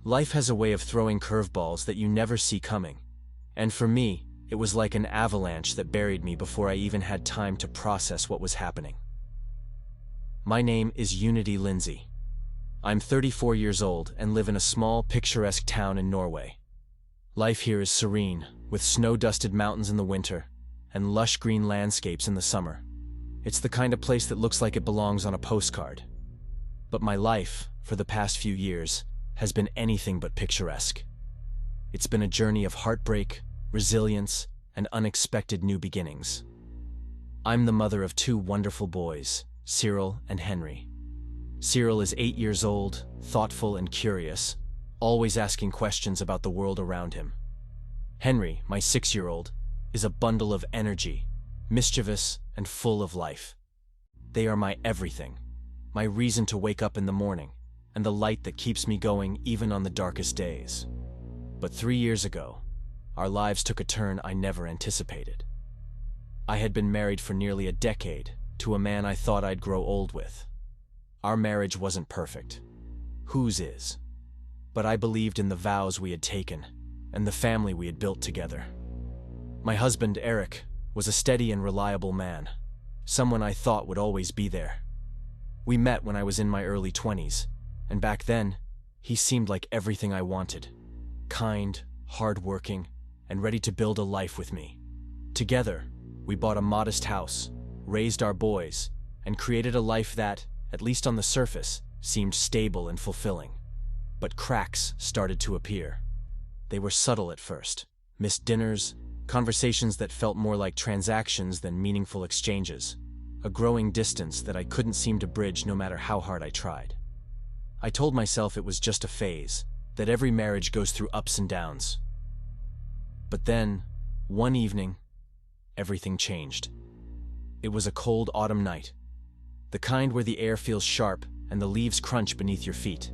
Life has a way of throwing curveballs that you never see coming. And for me, it was like an avalanche that buried me before I even had time to process what was happening. My name is Unity Lindsay. I'm 34 years old and live in a small, picturesque town in Norway. Life here is serene, with snow-dusted mountains in the winter and lush green landscapes in the summer. It's the kind of place that looks like it belongs on a postcard. But my life, for the past few years, has been anything but picturesque. It's been a journey of heartbreak, resilience, and unexpected new beginnings. I'm the mother of two wonderful boys, Cyril and Henry. Cyril is 8 years old, thoughtful and curious, always asking questions about the world around him. Henry, my 6-year-old, is a bundle of energy, mischievous and full of life. They are my everything, my reason to wake up in the morning, and the light that keeps me going even on the darkest days. But 3 years ago, our lives took a turn I never anticipated. I had been married for nearly a decade to a man I thought I'd grow old with. Our marriage wasn't perfect. Whose is? But I believed in the vows we had taken and the family we had built together. My husband, Eric, was a steady and reliable man, someone I thought would always be there. We met when I was in my early 20s, and back then, he seemed like everything I wanted. Kind, hardworking, and ready to build a life with me. Together, we bought a modest house, raised our boys, and created a life that, at least on the surface, seemed stable and fulfilling. But cracks started to appear. They were subtle at first. Missed dinners, conversations that felt more like transactions than meaningful exchanges. A growing distance that I couldn't seem to bridge no matter how hard I tried. I told myself it was just a phase, that every marriage goes through ups and downs. But then, one evening, everything changed. It was a cold autumn night, the kind where the air feels sharp and the leaves crunch beneath your feet.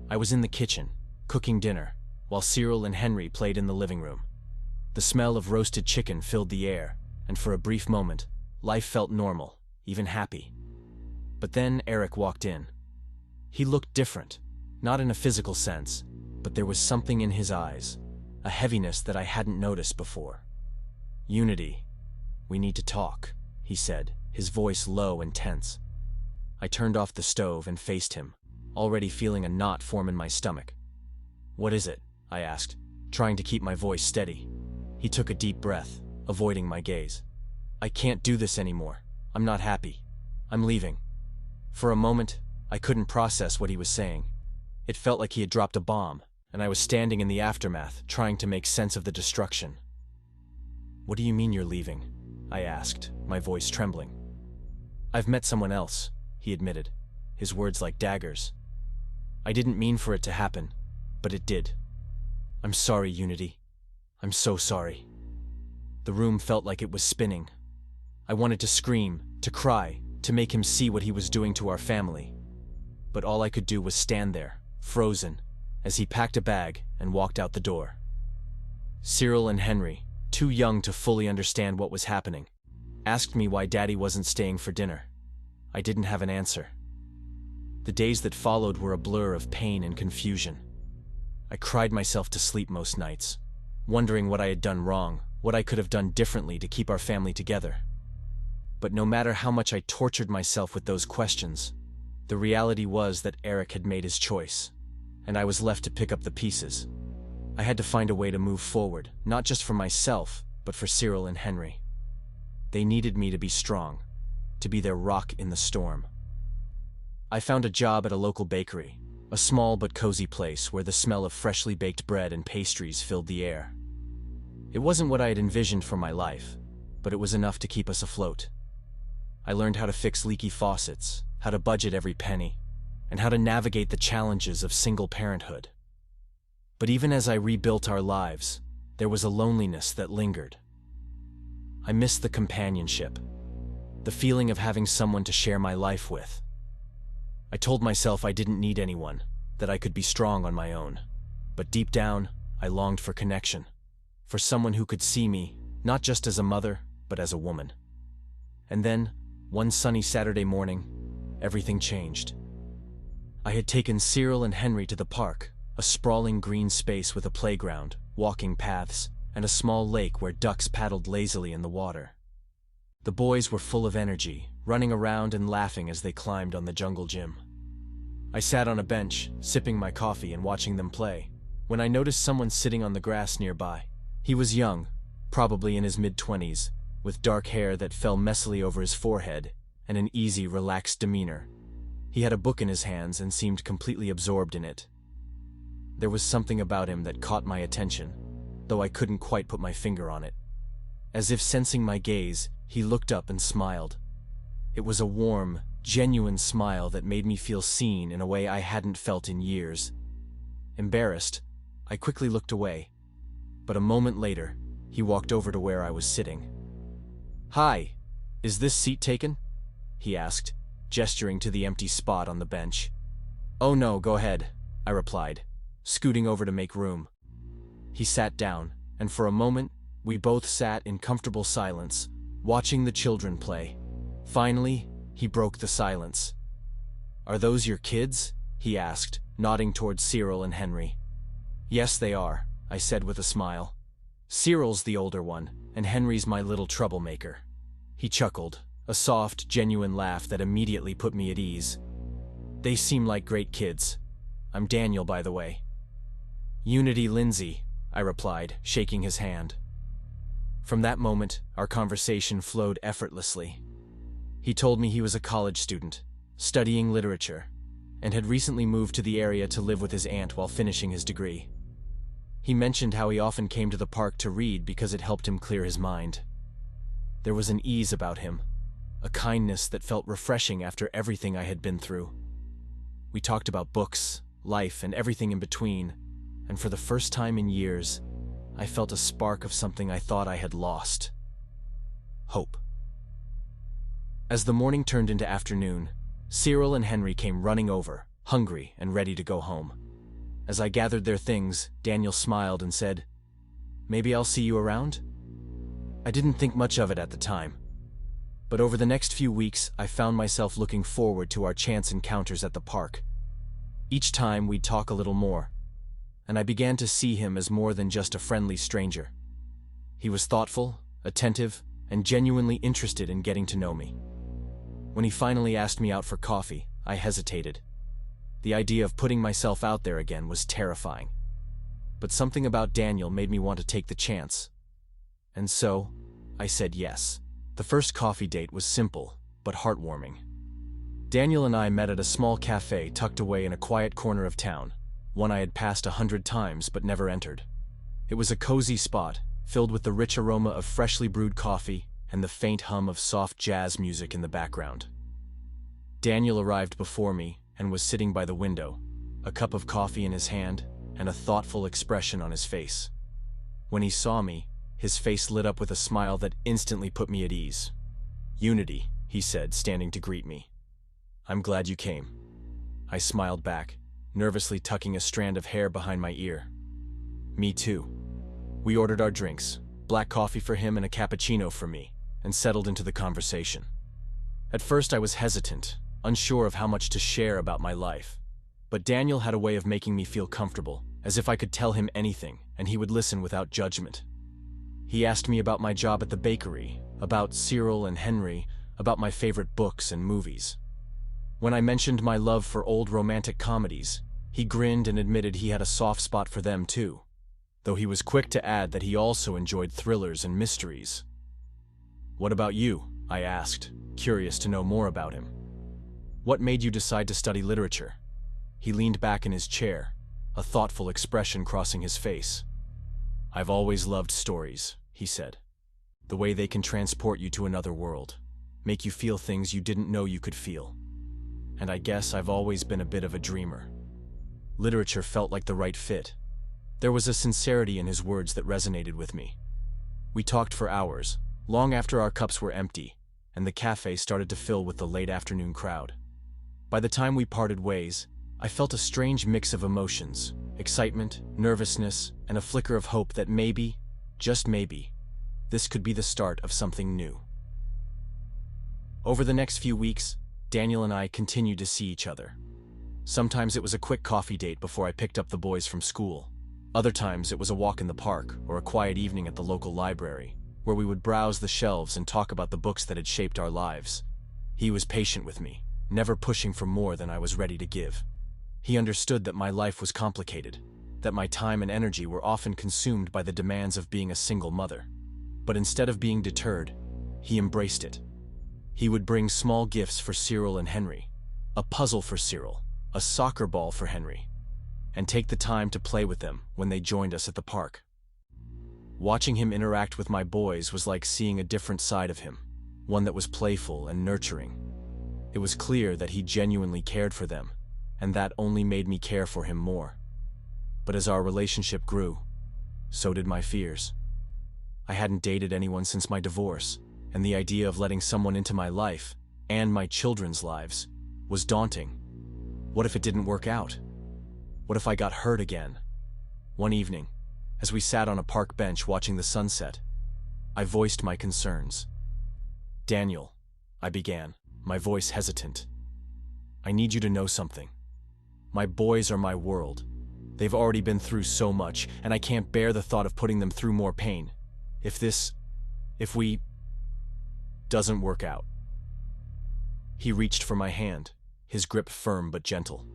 I was in the kitchen, cooking dinner, while Cyril and Henry played in the living room. The smell of roasted chicken filled the air, and for a brief moment, life felt normal, even happy. But then Eric walked in. He looked different, not in a physical sense, but there was something in his eyes, a heaviness that I hadn't noticed before. "Unity, we need to talk," he said, his voice low and tense. I turned off the stove and faced him, already feeling a knot form in my stomach. "What is it?" I asked, trying to keep my voice steady. He took a deep breath, avoiding my gaze. "I can't do this anymore. I'm not happy. I'm leaving." For a moment, I couldn't process what he was saying. It felt like he had dropped a bomb, and I was standing in the aftermath, trying to make sense of the destruction. "What do you mean you're leaving?" I asked, my voice trembling. "I've met someone else," he admitted, his words like daggers. "I didn't mean for it to happen, but it did. I'm sorry, Unity. I'm so sorry." The room felt like it was spinning. I wanted to scream, to cry, to make him see what he was doing to our family. But all I could do was stand there, frozen, as he packed a bag and walked out the door. Cyril and Henry, too young to fully understand what was happening, asked me why Daddy wasn't staying for dinner. I didn't have an answer. The days that followed were a blur of pain and confusion. I cried myself to sleep most nights, wondering what I had done wrong, what I could have done differently to keep our family together. But no matter how much I tortured myself with those questions, the reality was that Eric had made his choice, and I was left to pick up the pieces. I had to find a way to move forward, not just for myself, but for Cyril and Henry. They needed me to be strong, to be their rock in the storm. I found a job at a local bakery, a small but cozy place where the smell of freshly baked bread and pastries filled the air. It wasn't what I had envisioned for my life, but it was enough to keep us afloat. I learned how to fix leaky faucets, how to budget every penny, and how to navigate the challenges of single parenthood. But even as I rebuilt our lives, there was a loneliness that lingered. I missed the companionship, the feeling of having someone to share my life with. I told myself I didn't need anyone, that I could be strong on my own. But deep down, I longed for connection, for someone who could see me, not just as a mother, but as a woman. And then, one sunny Saturday morning, everything changed. I had taken Cyril and Henry to the park, a sprawling green space with a playground, walking paths, and a small lake where ducks paddled lazily in the water. The boys were full of energy, running around and laughing as they climbed on the jungle gym. I sat on a bench, sipping my coffee and watching them play, when I noticed someone sitting on the grass nearby. He was young, probably in his mid-20s, with dark hair that fell messily over his forehead and an easy, relaxed demeanor. He had a book in his hands and seemed completely absorbed in it. There was something about him that caught my attention, though I couldn't quite put my finger on it. As if sensing my gaze, he looked up and smiled. It was a warm, genuine smile that made me feel seen in a way I hadn't felt in years. Embarrassed, I quickly looked away, but a moment later, he walked over to where I was sitting. "Hi, is this seat taken?" he asked, gesturing to the empty spot on the bench. "Oh no, go ahead," I replied, scooting over to make room. He sat down, and for a moment, we both sat in comfortable silence, watching the children play. Finally, he broke the silence. "Are those your kids?" he asked, nodding towards Cyril and Henry. "Yes, they are," I said with a smile. "Cyril's the older one, and Henry's my little troublemaker." He chuckled, a soft, genuine laugh that immediately put me at ease. "They seem like great kids. I'm Daniel, by the way." "Unity Lindsay," I replied, shaking his hand. From that moment, our conversation flowed effortlessly. He told me he was a college student, studying literature, and had recently moved to the area to live with his aunt while finishing his degree. He mentioned how he often came to the park to read because it helped him clear his mind. There was an ease about him, a kindness that felt refreshing after everything I had been through. We talked about books, life, and everything in between, and for the first time in years, I felt a spark of something I thought I had lost: hope. As the morning turned into afternoon, Cyril and Henry came running over, hungry and ready to go home. As I gathered their things, Daniel smiled and said, "Maybe I'll see you around?" I didn't think much of it at the time, but over the next few weeks, I found myself looking forward to our chance encounters at the park. Each time we'd talk a little more, and I began to see him as more than just a friendly stranger. He was thoughtful, attentive, and genuinely interested in getting to know me. When he finally asked me out for coffee, I hesitated. The idea of putting myself out there again was terrifying. But something about Daniel made me want to take the chance. And so, I said yes. The first coffee date was simple, but heartwarming. Daniel and I met at a small cafe tucked away in a quiet corner of town, one I had passed 100 times but never entered. It was a cozy spot, filled with the rich aroma of freshly brewed coffee and the faint hum of soft jazz music in the background. Daniel arrived before me and was sitting by the window, a cup of coffee in his hand and a thoughtful expression on his face. When he saw me, his face lit up with a smile that instantly put me at ease. "Unity," he said, standing to greet me. "I'm glad you came." I smiled back, nervously tucking a strand of hair behind my ear. "Me too." We ordered our drinks, black coffee for him and a cappuccino for me, and settled into the conversation. At first I was hesitant, unsure of how much to share about my life. But Daniel had a way of making me feel comfortable, as if I could tell him anything, and he would listen without judgment. He asked me about my job at the bakery, about Cyril and Henry, about my favorite books and movies. When I mentioned my love for old romantic comedies, he grinned and admitted he had a soft spot for them too, though he was quick to add that he also enjoyed thrillers and mysteries. "What about you?" I asked, curious to know more about him. "What made you decide to study literature?" He leaned back in his chair, a thoughtful expression crossing his face. "I've always loved stories," he said. "The way they can transport you to another world, make you feel things you didn't know you could feel. And I guess I've always been a bit of a dreamer." Literature felt like the right fit. There was a sincerity in his words that resonated with me. We talked for hours, long after our cups were empty, and the cafe started to fill with the late afternoon crowd. By the time we parted ways, I felt a strange mix of emotions: excitement, nervousness, and a flicker of hope that maybe, just maybe, this could be the start of something new. Over the next few weeks, Daniel and I continued to see each other. Sometimes it was a quick coffee date before I picked up the boys from school. Other times it was a walk in the park or a quiet evening at the local library, where we would browse the shelves and talk about the books that had shaped our lives. He was patient with me, never pushing for more than I was ready to give. He understood that my life was complicated, that my time and energy were often consumed by the demands of being a single mother. But instead of being deterred, he embraced it. He would bring small gifts for Cyril and Henry, a puzzle for Cyril, a soccer ball for Henry, and take the time to play with them when they joined us at the park. Watching him interact with my boys was like seeing a different side of him, one that was playful and nurturing. It was clear that he genuinely cared for them, and that only made me care for him more. But as our relationship grew, so did my fears. I hadn't dated anyone since my divorce, and the idea of letting someone into my life, and my children's lives, was daunting. What if it didn't work out? What if I got hurt again? One evening, as we sat on a park bench watching the sunset, I voiced my concerns. "Daniel," I began, my voice hesitant, "I need you to know something. My boys are my world. They've already been through so much, and I can't bear the thought of putting them through more pain. If we doesn't work out." He reached for my hand, his grip firm but gentle.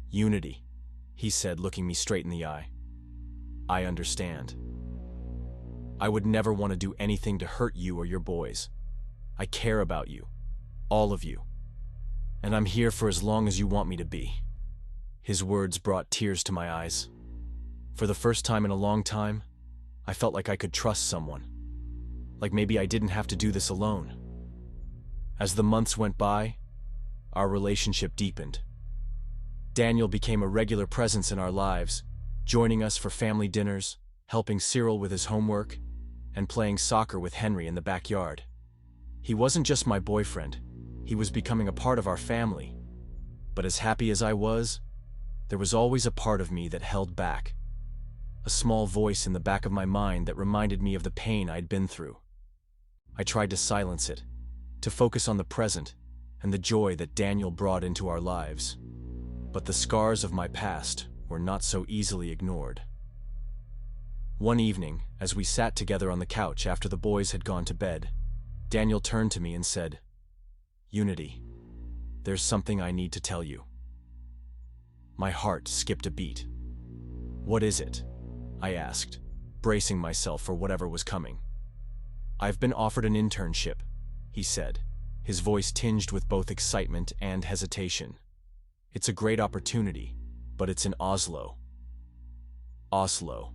"Unity," he said, looking me straight in the eye. "I understand. I would never want to do anything to hurt you or your boys. I care about you, all of you, and I'm here for as long as you want me to be." His words brought tears to my eyes. For the first time in a long time, I felt like I could trust someone. Like maybe I didn't have to do this alone. As the months went by, our relationship deepened. Daniel became a regular presence in our lives, joining us for family dinners, helping Cyril with his homework, and playing soccer with Henry in the backyard. He wasn't just my boyfriend, he was becoming a part of our family. But as happy as I was, there was always a part of me that held back. A small voice in the back of my mind that reminded me of the pain I'd been through. I tried to silence it, to focus on the present and the joy that Daniel brought into our lives. But the scars of my past were not so easily ignored. One evening, as we sat together on the couch after the boys had gone to bed, Daniel turned to me and said, "Unity, there's something I need to tell you." My heart skipped a beat. "What is it?" I asked, bracing myself for whatever was coming. "I've been offered an internship," he said, his voice tinged with both excitement and hesitation. "It's a great opportunity, but it's in Oslo." Oslo.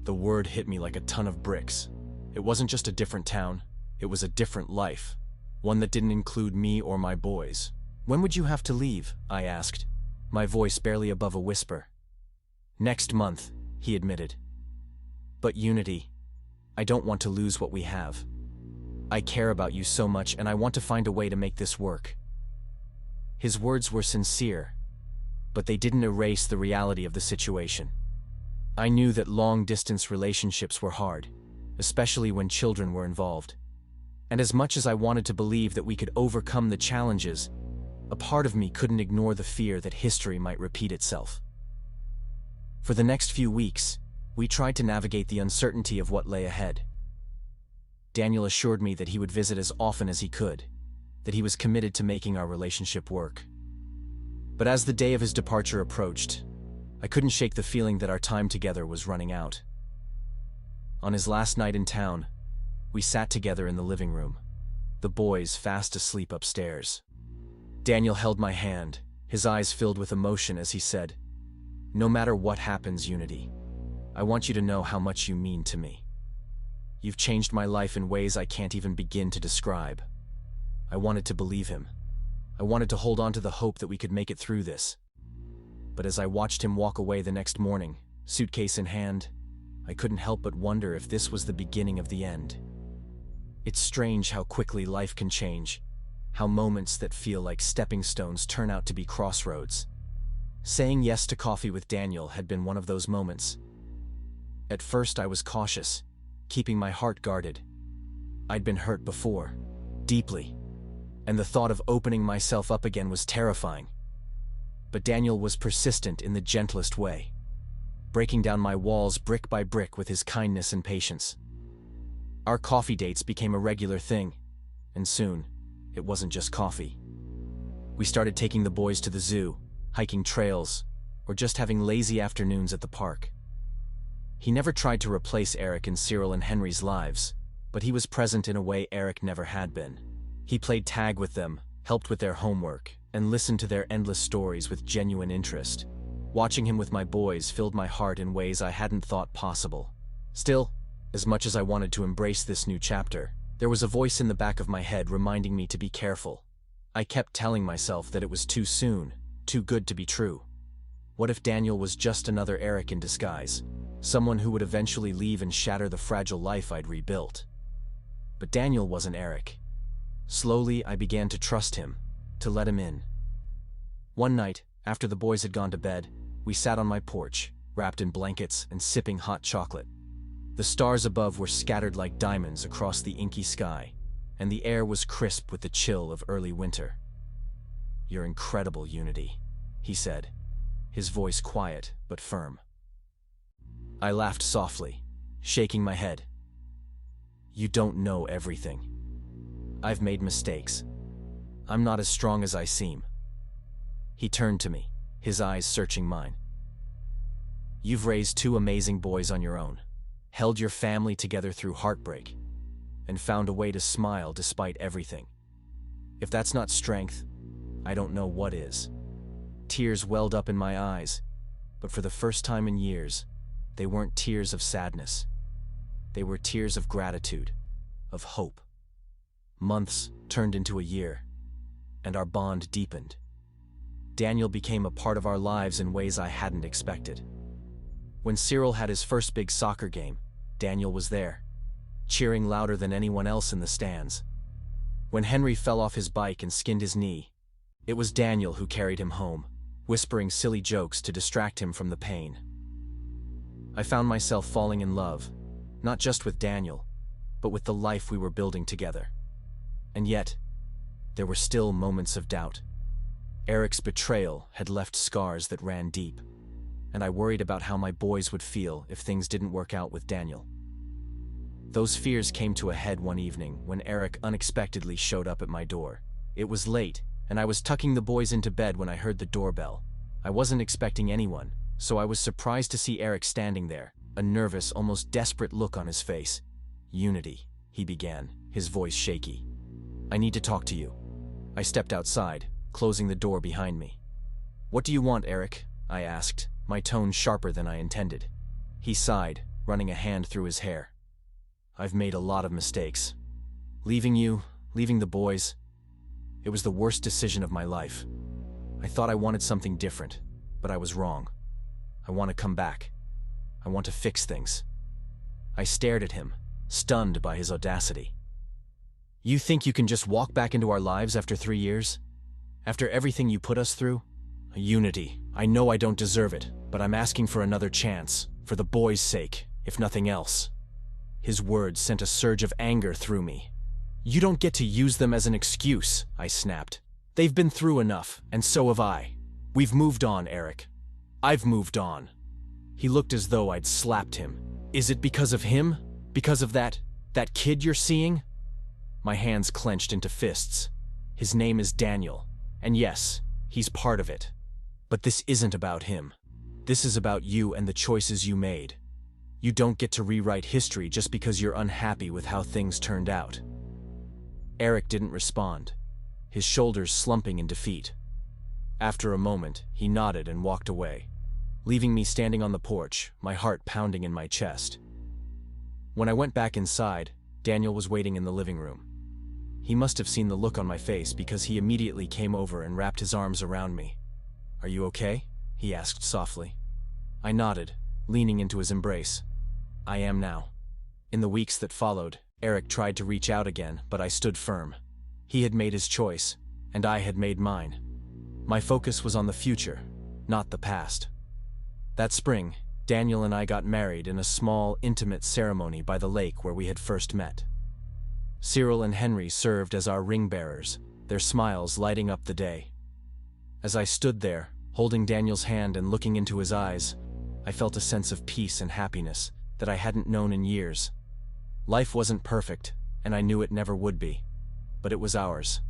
The word hit me like a ton of bricks. It wasn't just a different town, it was a different life, one that didn't include me or my boys. "When would you have to leave?" I asked, my voice barely above a whisper. "Next month," he admitted. "But Unity, I don't want to lose what we have. I care about you so much and I want to find a way to make this work." His words were sincere, but they didn't erase the reality of the situation. I knew that long-distance relationships were hard, especially when children were involved. And as much as I wanted to believe that we could overcome the challenges, a part of me couldn't ignore the fear that history might repeat itself. For the next few weeks, we tried to navigate the uncertainty of what lay ahead. Daniel assured me that he would visit as often as he could, that he was committed to making our relationship work. But as the day of his departure approached, I couldn't shake the feeling that our time together was running out. On his last night in town, we sat together in the living room, the boys fast asleep upstairs. Daniel held my hand, his eyes filled with emotion as he said, "No matter what happens, Unity, I want you to know how much you mean to me. You've changed my life in ways I can't even begin to describe." I wanted to believe him. I wanted to hold on to the hope that we could make it through this. But as I watched him walk away the next morning, suitcase in hand, I couldn't help but wonder if this was the beginning of the end. It's strange how quickly life can change, how moments that feel like stepping stones turn out to be crossroads. Saying yes to coffee with Daniel had been one of those moments. At first I was cautious, keeping my heart guarded. I'd been hurt before, deeply, and the thought of opening myself up again was terrifying. But Daniel was persistent in the gentlest way, breaking down my walls brick by brick with his kindness and patience. Our coffee dates became a regular thing, and soon, it wasn't just coffee. We started taking the boys to the zoo, hiking trails, or just having lazy afternoons at the park. He never tried to replace Eric in Cyril and Henry's lives, but he was present in a way Eric never had been. He played tag with them, helped with their homework, and listened to their endless stories with genuine interest. Watching him with my boys filled my heart in ways I hadn't thought possible. Still, as much as I wanted to embrace this new chapter, there was a voice in the back of my head reminding me to be careful. I kept telling myself that it was too soon, too good to be true. What if Daniel was just another Eric in disguise, someone who would eventually leave and shatter the fragile life I'd rebuilt? But Daniel wasn't Eric. Slowly, I began to trust him, to let him in. One night, after the boys had gone to bed, we sat on my porch, wrapped in blankets and sipping hot chocolate. The stars above were scattered like diamonds across the inky sky, and the air was crisp with the chill of early winter. "You're incredible, Unity," he said, his voice quiet but firm. I laughed softly, shaking my head. "You don't know everything. I've made mistakes. I'm not as strong as I seem." He turned to me, his eyes searching mine. "You've raised two amazing boys on your own, held your family together through heartbreak, and found a way to smile despite everything. If that's not strength, I don't know what is." Tears welled up in my eyes, but for the first time in years, they weren't tears of sadness. They were tears of gratitude, of hope. Months turned into a year, and our bond deepened. Daniel became a part of our lives in ways I hadn't expected. When Cyril had his first big soccer game, Daniel was there, cheering louder than anyone else in the stands. When Henry fell off his bike and skinned his knee, it was Daniel who carried him home, whispering silly jokes to distract him from the pain. I found myself falling in love, not just with Daniel, but with the life we were building together. And yet, there were still moments of doubt. Eric's betrayal had left scars that ran deep, and I worried about how my boys would feel if things didn't work out with Daniel. Those fears came to a head one evening when Eric unexpectedly showed up at my door. It was late, and I was tucking the boys into bed when I heard the doorbell. I wasn't expecting anyone, so I was surprised to see Eric standing there, a nervous, almost desperate look on his face. "Unity," he began, his voice shaky. "I need to talk to you." I stepped outside, closing the door behind me. "What do you want, Eric?" I asked, my tone sharper than I intended. He sighed, running a hand through his hair. "I've made a lot of mistakes. Leaving you, leaving the boys. It was the worst decision of my life. I thought I wanted something different, but I was wrong. I want to come back. I want to fix things." I stared at him, stunned by his audacity. "You think you can just walk back into our lives after 3 years? After everything you put us through? Unity, I know I don't deserve it, but I'm asking for another chance, for the boys' sake, if nothing else." His words sent a surge of anger through me. "You don't get to use them as an excuse," I snapped. "They've been through enough, and so have I. We've moved on, Eric. I've moved on." He looked as though I'd slapped him. "Is it because of him? Because of that kid you're seeing?" My hands clenched into fists. "His name is Daniel, and yes, he's part of it. But this isn't about him. This is about you and the choices you made. You don't get to rewrite history just because you're unhappy with how things turned out." Eric didn't respond, his shoulders slumping in defeat. After a moment, he nodded and walked away, leaving me standing on the porch, my heart pounding in my chest. When I went back inside, Daniel was waiting in the living room. He must have seen the look on my face because he immediately came over and wrapped his arms around me. "Are you okay?" he asked softly. I nodded, leaning into his embrace. "I am now." In the weeks that followed, Eric tried to reach out again, but I stood firm. He had made his choice, and I had made mine. My focus was on the future, not the past. That spring, Daniel and I got married in a small, intimate ceremony by the lake where we had first met. Cyril and Henry served as our ring bearers, their smiles lighting up the day. As I stood there, Holding Daniel's hand and looking into his eyes, I felt a sense of peace and happiness that I hadn't known in years. Life wasn't perfect, and I knew it never would be. But it was ours,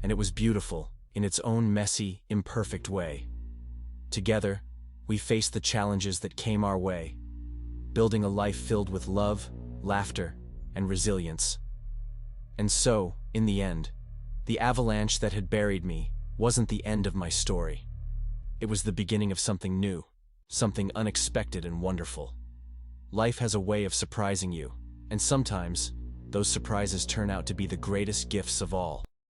and it was beautiful in its own messy, imperfect way. Together, we faced the challenges that came our way, building a life filled with love, laughter, and resilience. And so, in the end, the avalanche that had buried me wasn't the end of my story. It was the beginning of something new, something unexpected and wonderful. Life has a way of surprising you, and sometimes, those surprises turn out to be the greatest gifts of all.